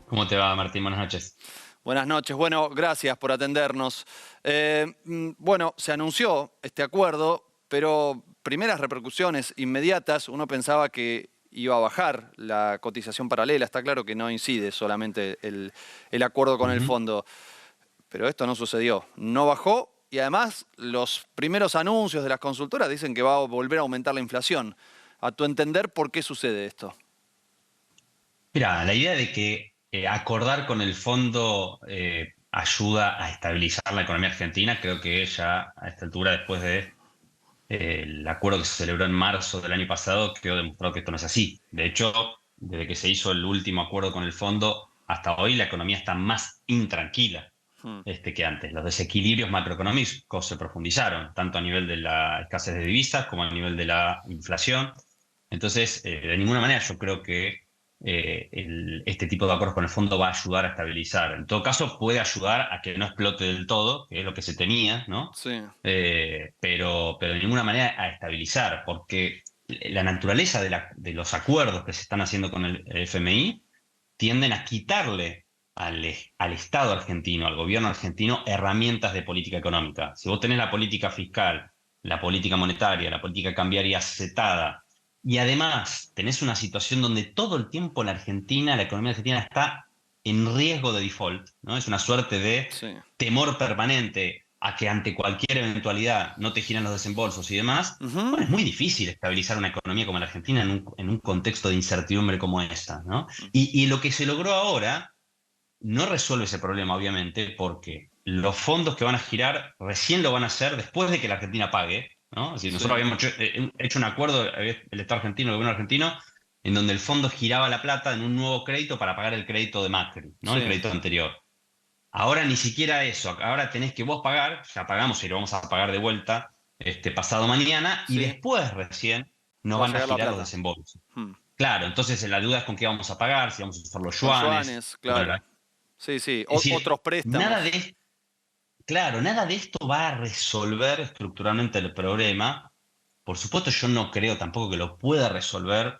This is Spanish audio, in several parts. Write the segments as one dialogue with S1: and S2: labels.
S1: ¿Cómo te va, Martín? Buenas noches.
S2: Buenas noches. Bueno, gracias por atendernos. Bueno, se anunció este acuerdo, pero primeras repercusiones inmediatas, uno pensaba que iba a bajar la cotización paralela. Está claro que no incide solamente el acuerdo con el
S1: Ujú.
S2: fondo, pero esto no sucedió. No bajó y además los primeros anuncios de las consultoras dicen que va a volver a aumentar la inflación. A tu entender, ¿por qué sucede esto?
S1: Mira, la idea de que acordar con el fondo ayuda a estabilizar la economía argentina, creo que ya a esta altura, después de el acuerdo que se celebró en marzo del año pasado, quedó demostrado que esto no es así. De hecho, desde que se hizo el último acuerdo con el fondo hasta hoy, la economía está más intranquila
S2: Hmm.
S1: que antes. Los desequilibrios macroeconómicos se profundizaron, tanto a nivel de la escasez de divisas como a nivel de la inflación. Entonces, de ninguna manera yo creo que este tipo de acuerdos con el fondo va a ayudar a estabilizar. En todo caso, puede ayudar a que no explote del todo, que es lo que se tenía, ¿no?
S2: Sí.
S1: Pero de ninguna manera a estabilizar, porque la naturaleza de los acuerdos que se están haciendo con el FMI tienden a quitarle al Estado argentino, al gobierno argentino, herramientas de política económica. Si vos tenés la política fiscal, la política monetaria, la política cambiaria setada, y además tenés una situación donde todo el tiempo la Argentina, la economía argentina está en riesgo de default, ¿no? Es una suerte de
S2: Sí.
S1: temor permanente a que ante cualquier eventualidad no te giran los desembolsos y demás.
S2: Ujú.
S1: Bueno, es muy difícil estabilizar una economía como la Argentina en un contexto de incertidumbre como esta, ¿no? Y lo que se logró ahora no resuelve ese problema, obviamente, porque los fondos que van a girar recién lo van a hacer después de que la Argentina pague, ¿no? Es decir,
S2: Sí.
S1: nosotros habíamos hecho un acuerdo, el Estado argentino, el gobierno argentino, en donde el fondo giraba la plata en un nuevo crédito para pagar el crédito de Macri, ¿no? El
S2: Sí.
S1: crédito anterior. Ahora ni siquiera eso, ahora tenés que vos pagar, ya pagamos y lo vamos a pagar de vuelta pasado mañana, y
S2: Sí.
S1: después recién nos
S2: Va a
S1: van a
S2: llegar la
S1: girar los
S2: plata.
S1: desembolsos.
S2: Hmm.
S1: Claro, entonces la duda es con qué vamos a pagar, si vamos a usar los
S2: Con
S1: yuanes.
S2: yuanes,
S1: Bueno,
S2: claro. Sí, sí.
S1: es decir,
S2: Otros
S1: nada
S2: préstamos.
S1: de, claro, nada de esto va a resolver estructuralmente el problema. Por supuesto, yo no creo tampoco que lo pueda resolver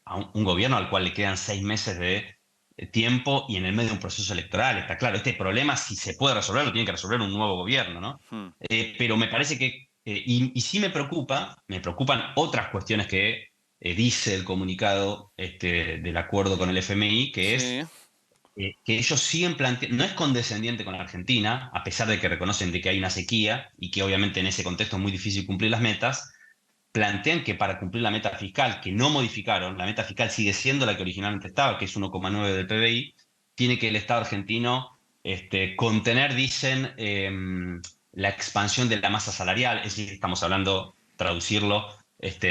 S1: a un gobierno al cual le quedan 6 meses de tiempo y en el medio de un proceso electoral. Está claro, este problema, si se puede resolver, lo tiene que resolver un nuevo gobierno, ¿no?
S2: Hmm.
S1: Pero me parece que, y sí me preocupan otras cuestiones que dice el comunicado del acuerdo con el FMI, que
S2: Sí.
S1: es que ellos siguen planteando, no es condescendiente con la Argentina, a pesar de que reconocen de que hay una sequía y que obviamente en ese contexto es muy difícil cumplir las metas, plantean que para cumplir la meta fiscal, que no modificaron, la meta fiscal sigue siendo la que originalmente estaba, que es 1,9 del PBI, tiene que el Estado argentino contener, dicen, la expansión de la masa salarial, es decir, estamos hablando, traducirlo,
S2: Sí.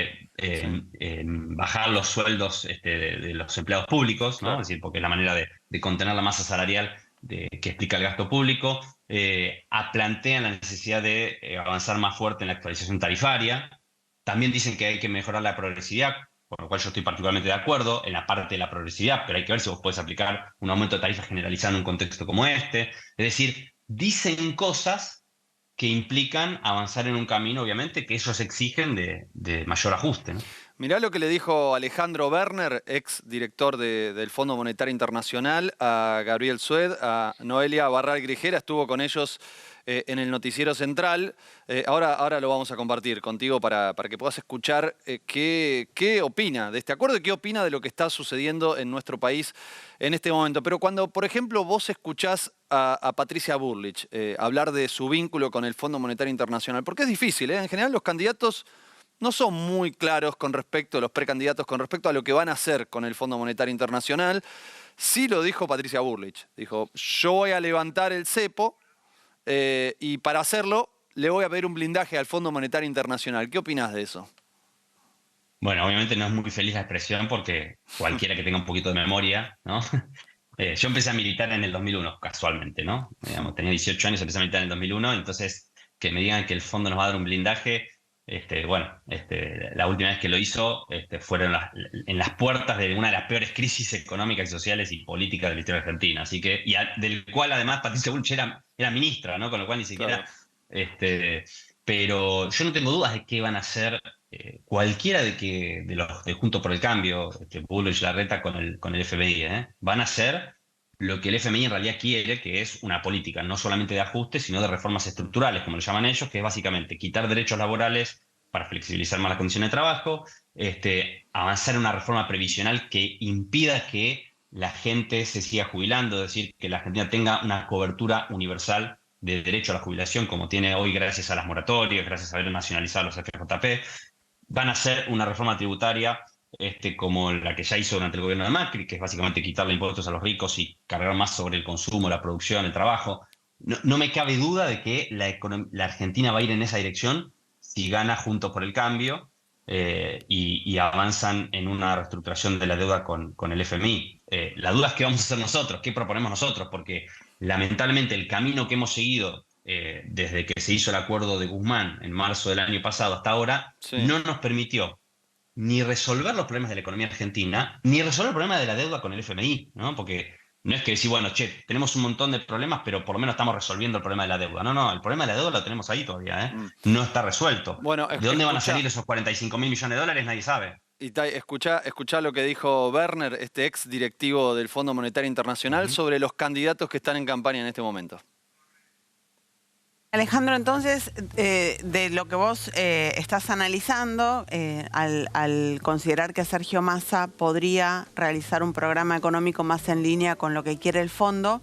S1: bajar los sueldos de los empleados públicos, ¿no? Es
S2: Claro.
S1: decir, porque es la manera de contener la masa salarial que explica el gasto público, plantean la necesidad de avanzar más fuerte en la actualización tarifaria. También dicen que hay que mejorar la progresividad, por lo cual yo estoy particularmente de acuerdo en la parte de la progresividad, pero hay que ver si vos podés aplicar un aumento de tarifas generalizado en un contexto como este. Es decir, dicen cosas que implican avanzar en un camino, obviamente, que ellos exigen de mayor ajuste, ¿no?
S2: Mirá lo que le dijo Alejandro Werner, ex director del Fondo Monetario Internacional, a Gabriel Sued, a Noelia Barral Grijera, estuvo con ellos en el noticiero central. Ahora lo vamos a compartir contigo para que puedas escuchar qué opina de este acuerdo y qué opina de lo que está sucediendo en nuestro país en este momento. Pero cuando, por ejemplo, vos escuchás a Patricia Burlich hablar de su vínculo con el Fondo Monetario Internacional, porque es difícil, ¿eh? En general los candidatos no son muy claros con respecto, los precandidatos, con respecto a lo que van a hacer con el Fondo Monetario Internacional. Sí lo dijo Patricia Burlich. Dijo, yo voy a levantar el cepo y para hacerlo le voy a pedir un blindaje al Fondo Monetario Internacional. ¿Qué opinás de eso?
S1: Bueno, obviamente no es muy feliz la expresión porque cualquiera que tenga un poquito de memoria, ¿no? Yo empecé a militar en el 2001, casualmente, ¿no? Digamos, tenía 18 años, empecé a militar en el 2001, entonces que me digan que el fondo nos va a dar un blindaje, bueno, la última vez que lo hizo fueron en las puertas de una de las peores crisis económicas y sociales y políticas de la historia argentina, así que, del cual además Patricia Bullrich era ministra, ¿no? Con lo cual ni siquiera,
S2: Claro.
S1: este, pero yo no tengo dudas de qué van a hacer cualquiera de los de Junto por el Cambio, Bullrich, Larreta con el FBI, van a hacer lo que el FMI en realidad quiere, que es una política no solamente de ajuste, sino de reformas estructurales, como lo llaman ellos, que es básicamente quitar derechos laborales para flexibilizar más las condiciones de trabajo, avanzar en una reforma previsional que impida que la gente se siga jubilando, es decir, que la Argentina tenga una cobertura universal de derecho a la jubilación, como tiene hoy gracias a las moratorias, gracias a haber nacionalizado los FJP. Van a hacer una reforma tributaria como la que ya hizo durante el gobierno de Macri, que es básicamente quitarle impuestos a los ricos y cargar más sobre el consumo, la producción, el trabajo. No me cabe duda de que la Argentina va a ir en esa dirección si gana Juntos por el Cambio y avanzan en una reestructuración de la deuda con el FMI. La duda es qué vamos a hacer nosotros, qué proponemos nosotros, porque lamentablemente el camino que hemos seguido desde que se hizo el acuerdo de Guzmán en marzo del año pasado hasta ahora,
S2: Sí.
S1: no nos permitió ni resolver los problemas de la economía argentina, ni resolver el problema de la deuda con el FMI, ¿no? Porque no es que decir, bueno, che, tenemos un montón de problemas, pero por lo menos estamos resolviendo el problema de la deuda. No, no, el problema de la deuda lo tenemos ahí todavía, ¿eh?
S2: Mm.
S1: No está resuelto.
S2: Bueno,
S1: ¿De dónde van a
S2: escucha,
S1: salir esos 45.000 millones de dólares? Nadie sabe.
S2: Itai, escucha lo que dijo Werner, este ex directivo del Fondo Monetario Internacional,
S1: Ujú.
S2: sobre los candidatos que están en campaña en este momento.
S3: Alejandro, entonces, de lo que vos estás analizando, al considerar que Sergio Massa podría realizar un programa económico más en línea con lo que quiere el fondo,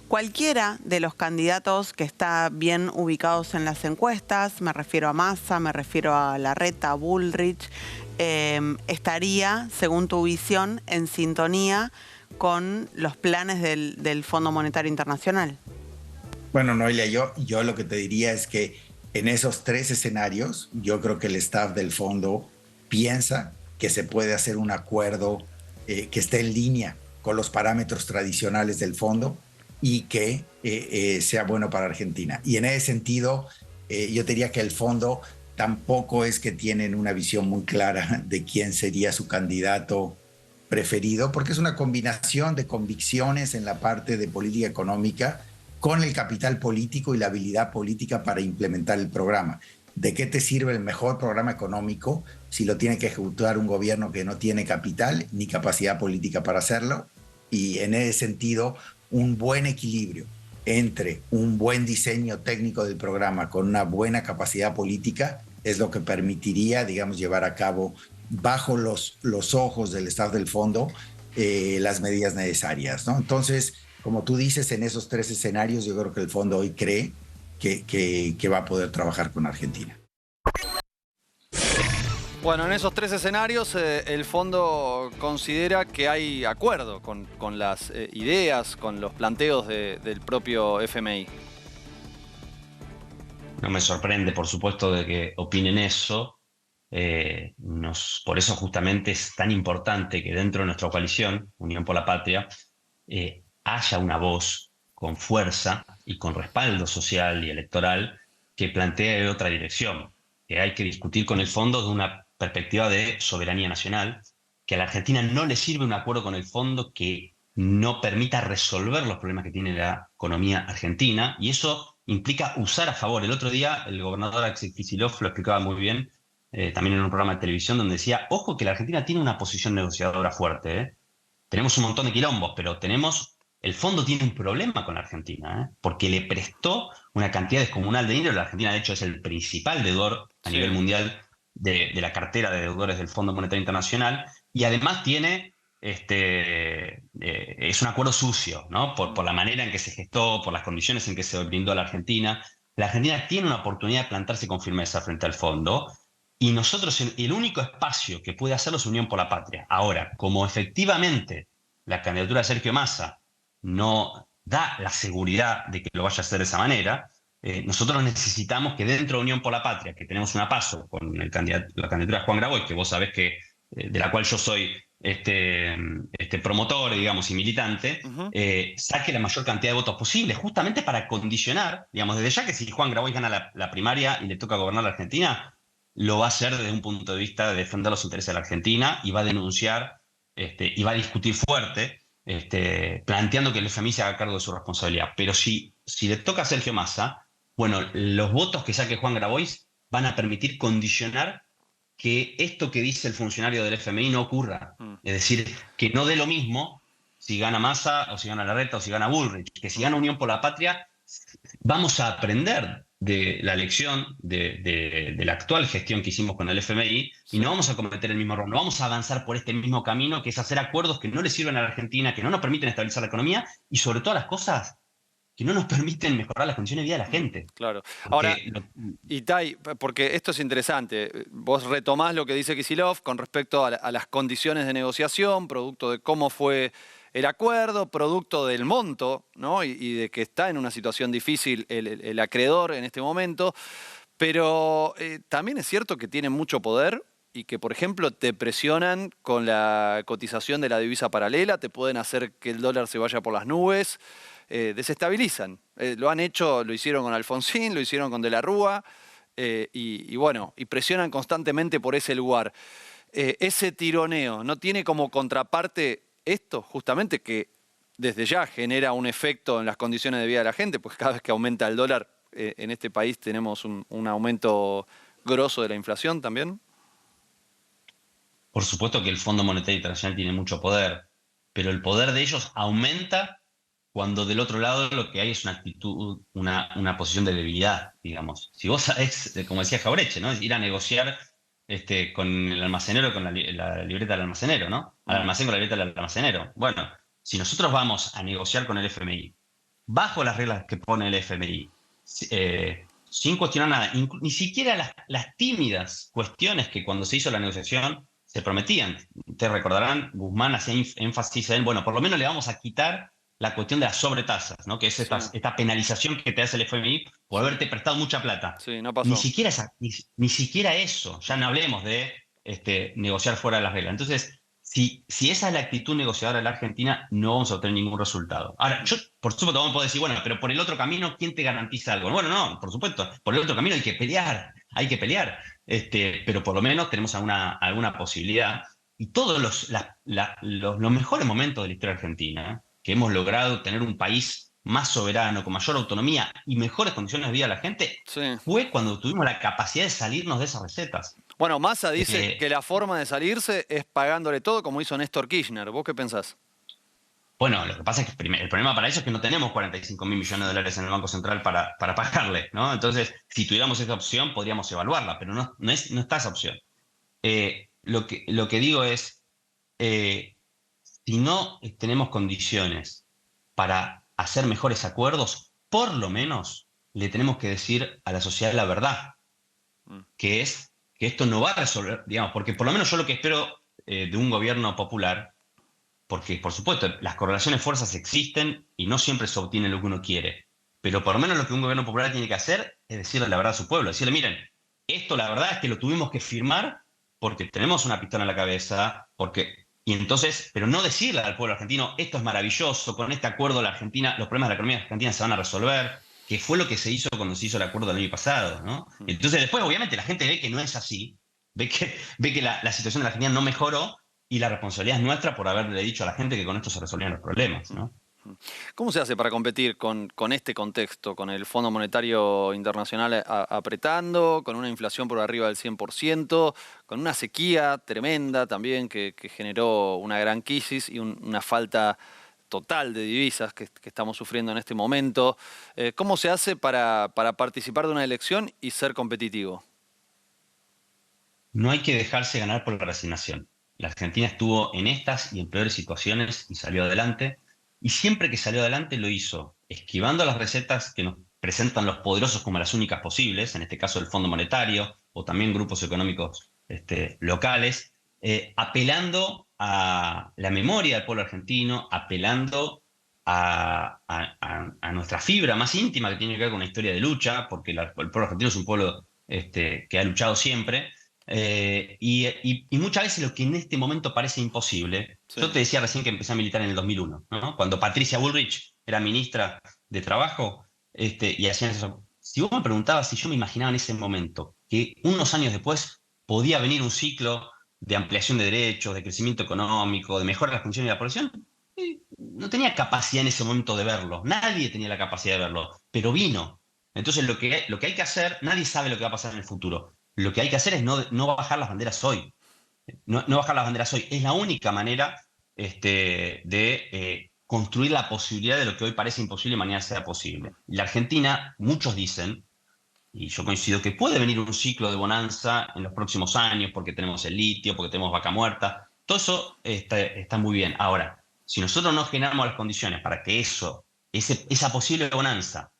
S3: cualquiera de los candidatos que está bien ubicados en las encuestas, me refiero a Massa, me refiero a Larreta, a Bullrich, estaría, según tu visión, en sintonía con los planes del Fondo Monetario Internacional.
S4: Bueno, Noelia, yo lo que te diría es que en esos 3 escenarios, yo creo que el staff del fondo piensa que se puede hacer un acuerdo que esté en línea con los parámetros tradicionales del fondo y que sea bueno para Argentina. Y en ese sentido, yo diría que el fondo tampoco es que tienen una visión muy clara de quién sería su candidato preferido, porque es una combinación de convicciones en la parte de política económica con el capital político y la habilidad política para implementar el programa. ¿De qué te sirve el mejor programa económico si lo tiene que ejecutar un gobierno que no tiene capital ni capacidad política para hacerlo? Y en ese sentido, un buen equilibrio entre un buen diseño técnico del programa con una buena capacidad política es lo que permitiría, digamos, llevar a cabo bajo los ojos del staff del fondo las medidas necesarias, ¿no? Entonces, como tú dices, en esos 3 escenarios, yo creo que el fondo hoy cree que va a poder trabajar con Argentina.
S2: Bueno, en esos 3 escenarios el fondo considera que hay acuerdo con las ideas, con los planteos del propio FMI.
S1: No me sorprende, por supuesto, de que opinen eso. Por eso justamente es tan importante que dentro de nuestra coalición, Unión por la Patria, haya una voz con fuerza y con respaldo social y electoral que plantee otra dirección, que hay que discutir con el fondo desde una perspectiva de soberanía nacional, que a la Argentina no le sirve un acuerdo con el fondo que no permita resolver los problemas que tiene la economía argentina, y eso implica usar a favor. El otro día el gobernador Axel Kicillof lo explicaba muy bien, también en un programa de televisión, donde decía, ojo que la Argentina tiene una posición negociadora fuerte, ¿eh? Tenemos un montón de quilombos, pero el fondo tiene un problema con la Argentina, ¿eh? Porque le prestó una cantidad descomunal de dinero. La Argentina, de hecho, es el principal deudor a
S2: Sí.
S1: nivel mundial de la cartera de deudores del Fondo Monetario Internacional, y además es un acuerdo sucio, ¿no? Por la manera en que se gestó, por las condiciones en que se brindó a la Argentina. La Argentina tiene una oportunidad de plantarse con firmeza frente al fondo, y nosotros, el único espacio que puede hacerlo es Unión por la Patria. Ahora, como efectivamente la candidatura de Sergio Massa no da la seguridad de que lo vaya a hacer de esa manera, nosotros necesitamos que dentro de Unión por la Patria, que tenemos una PASO con la candidatura de Juan Grabois, que vos sabés de la cual yo soy promotor, digamos, y militante, saque la mayor cantidad de votos posible, justamente para condicionar, digamos, desde ya que si Juan Grabois gana la primaria y le toca gobernar la Argentina, lo va a hacer desde un punto de vista de defender los intereses de la Argentina, y va a denunciar y va a discutir fuerte, planteando que el FMI se haga cargo de su responsabilidad. Pero si le toca a Sergio Massa, bueno, los votos que saque Juan Grabois van a permitir condicionar que esto que dice el funcionario del FMI no ocurra. Es decir, que no dé lo mismo si gana Massa o si gana Larreta o si gana Bullrich, que si gana Unión por la Patria, vamos a aprender de la lección de la actual gestión que hicimos con el FMI y no vamos a cometer el mismo error, no vamos a avanzar por este mismo camino que es hacer acuerdos que no le sirven a la Argentina, que no nos permiten estabilizar la economía y sobre todas las cosas que no nos permiten mejorar las condiciones de vida de la gente.
S2: Claro. Ahora, Itay, porque esto es interesante, vos retomás lo que dice Kicillof con respecto a las condiciones de negociación, producto de cómo fue el acuerdo, producto del monto, ¿no? Y de que está en una situación difícil el acreedor en este momento, pero también es cierto que tiene mucho poder y que, por ejemplo, te presionan con la cotización de la divisa paralela, te pueden hacer que el dólar se vaya por las nubes, desestabilizan. Lo han hecho, lo hicieron con Alfonsín, lo hicieron con De la Rúa, y bueno, y presionan constantemente por ese lugar. Ese tironeo, ¿no tiene como contraparte esto, justamente, que desde ya genera un efecto en las condiciones de vida de la gente? Pues cada vez que aumenta el dólar, en este país tenemos un aumento grosso de la inflación también.
S1: Por supuesto que el Fondo Monetario Internacional tiene mucho poder, pero el poder de ellos aumenta cuando del otro lado lo que hay es una actitud, una posición de debilidad, digamos. Si vos sabés, como decía Jaureche, ¿no? Ir a negociar con el almacenero, con la libreta del almacenero, ¿no? Al almacén con la libreta del almacenero. Bueno, si nosotros vamos a negociar con el FMI, bajo las reglas que pone el FMI, sin cuestionar nada, ni siquiera las tímidas cuestiones que cuando se hizo la negociación se prometían. Ustedes recordarán, Guzmán hacía énfasis en, bueno, por lo menos le vamos a quitar la cuestión de las sobretasas, ¿no? Que es esta penalización que te hace el FMI por haberte prestado mucha plata.
S2: Sí, no pasó.
S1: Ni siquiera eso, ya no hablemos de negociar fuera de las reglas. Entonces, si esa es la actitud negociadora de la Argentina, no vamos a obtener ningún resultado. Ahora, yo, por supuesto, vamos a poder decir, bueno, pero por el otro camino, ¿quién te garantiza algo? Bueno, no, por supuesto, por el otro camino hay que pelear, pero por lo menos tenemos alguna posibilidad. Y todos los mejores momentos de la historia argentina, que hemos logrado tener un país más soberano, con mayor autonomía y mejores condiciones de vida a la gente, fue cuando tuvimos la capacidad de salirnos de esas recetas.
S2: Bueno, Massa dice que la forma de salirse es pagándole todo, como hizo Néstor Kirchner. ¿Vos qué pensás?
S1: Bueno, lo que pasa es que el problema para eso es que no tenemos 45.000 millones de dólares en el Banco Central para pagarle, ¿no? Entonces, si tuviéramos esa opción, podríamos evaluarla, pero no está esa opción. Lo que digo es, si no tenemos condiciones para hacer mejores acuerdos, por lo menos le tenemos que decir a la sociedad la verdad, que es que esto no va a resolver, digamos, porque por lo menos yo lo que espero de un gobierno popular, porque por supuesto las correlaciones de fuerzas existen y no siempre se obtiene lo que uno quiere, pero por lo menos lo que un gobierno popular tiene que hacer es decirle la verdad a su pueblo, decirle, miren, esto la verdad es que lo tuvimos que firmar porque tenemos una pistola en la cabeza, y entonces, pero no decirle al pueblo argentino, esto es maravilloso, con este acuerdo la Argentina, los problemas de la economía argentina se van a resolver, que fue lo que se hizo cuando se hizo el acuerdo del año pasado, ¿no? Entonces después, obviamente, la gente ve que no es así, ve que la situación de la Argentina no mejoró y la responsabilidad es nuestra por haberle dicho a la gente que con esto se resolvían los problemas, ¿no?
S2: ¿Cómo se hace para competir con este contexto, con el Fondo Monetario Internacional apretando, con una inflación por arriba del 100%, con una sequía tremenda también que generó una gran crisis y una falta total de divisas que estamos sufriendo en este momento? ¿Cómo se hace para participar de una elección y ser competitivo?
S1: No hay que dejarse ganar por la resignación. La Argentina estuvo en estas y en peores situaciones y salió adelante. Y siempre que salió adelante lo hizo esquivando las recetas que nos presentan los poderosos como las únicas posibles, en este caso el Fondo Monetario o también grupos económicos locales, apelando a la memoria del pueblo argentino, apelando a nuestra fibra más íntima que tiene que ver con una historia de lucha, porque el pueblo argentino es un pueblo que ha luchado siempre. Y muchas veces lo que en este momento parece imposible, yo te decía recién que empecé a militar en el 2001, ¿no? Cuando Patricia Bullrich era ministra de Trabajo, y hacían eso. Si vos me preguntabas si yo me imaginaba en ese momento que unos años después podía venir un ciclo de ampliación de derechos, de crecimiento económico, de mejora de las condiciones de la población, no tenía capacidad en ese momento de verlo, nadie tenía la capacidad de verlo, pero vino. Entonces lo que hay que hacer, nadie sabe lo que va a pasar en el futuro. Lo que hay que hacer es no bajar las banderas hoy. No bajar las banderas hoy. Es la única manera de construir la posibilidad de lo que hoy parece imposible y mañana sea posible. La Argentina, muchos dicen, y yo coincido, que puede venir un ciclo de bonanza en los próximos años porque tenemos el litio, porque tenemos vaca muerta. Todo eso está muy bien. Ahora, si nosotros no generamos las condiciones para que esa posible bonanza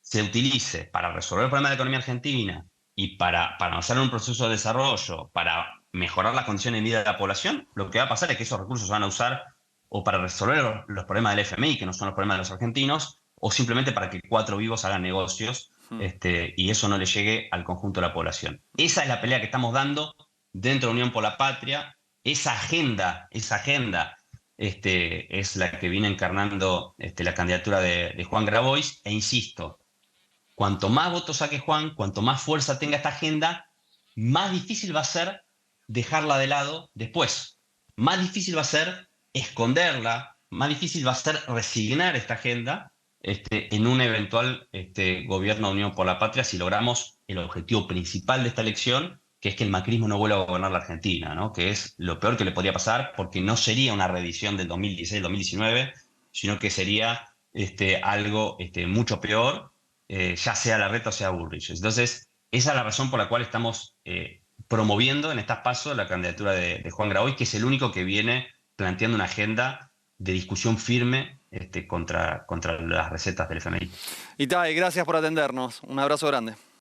S1: se utilice para resolver el problema de la economía argentina y para avanzar en un proceso de desarrollo, para mejorar las condiciones de vida de la población, lo que va a pasar es que esos recursos se van a usar o para resolver los problemas del FMI, que no son los problemas de los argentinos, o simplemente para que cuatro vivos hagan negocios y eso no le llegue al conjunto de la población. Esa es la pelea que estamos dando dentro de Unión por la Patria. Esa agenda es la que viene encarnando la candidatura de Juan Grabois, e insisto, cuanto más votos saque Juan, cuanto más fuerza tenga esta agenda, más difícil va a ser dejarla de lado después. Más difícil va a ser esconderla, más difícil va a ser resignar esta agenda en un eventual gobierno de Unión por la Patria si logramos el objetivo principal de esta elección, que es que el macrismo no vuelva a gobernar la Argentina, ¿no? Que es lo peor que le podría pasar, porque no sería una reedición del 2016-2019, sino que sería algo mucho peor, ya sea Larreta o sea Bullrich. Entonces, esa es la razón por la cual estamos promoviendo en estas pasos la candidatura de Juan Grabois, que es el único que viene planteando una agenda de discusión firme contra las recetas del FMI.
S2: Itay, gracias por atendernos. Un abrazo grande.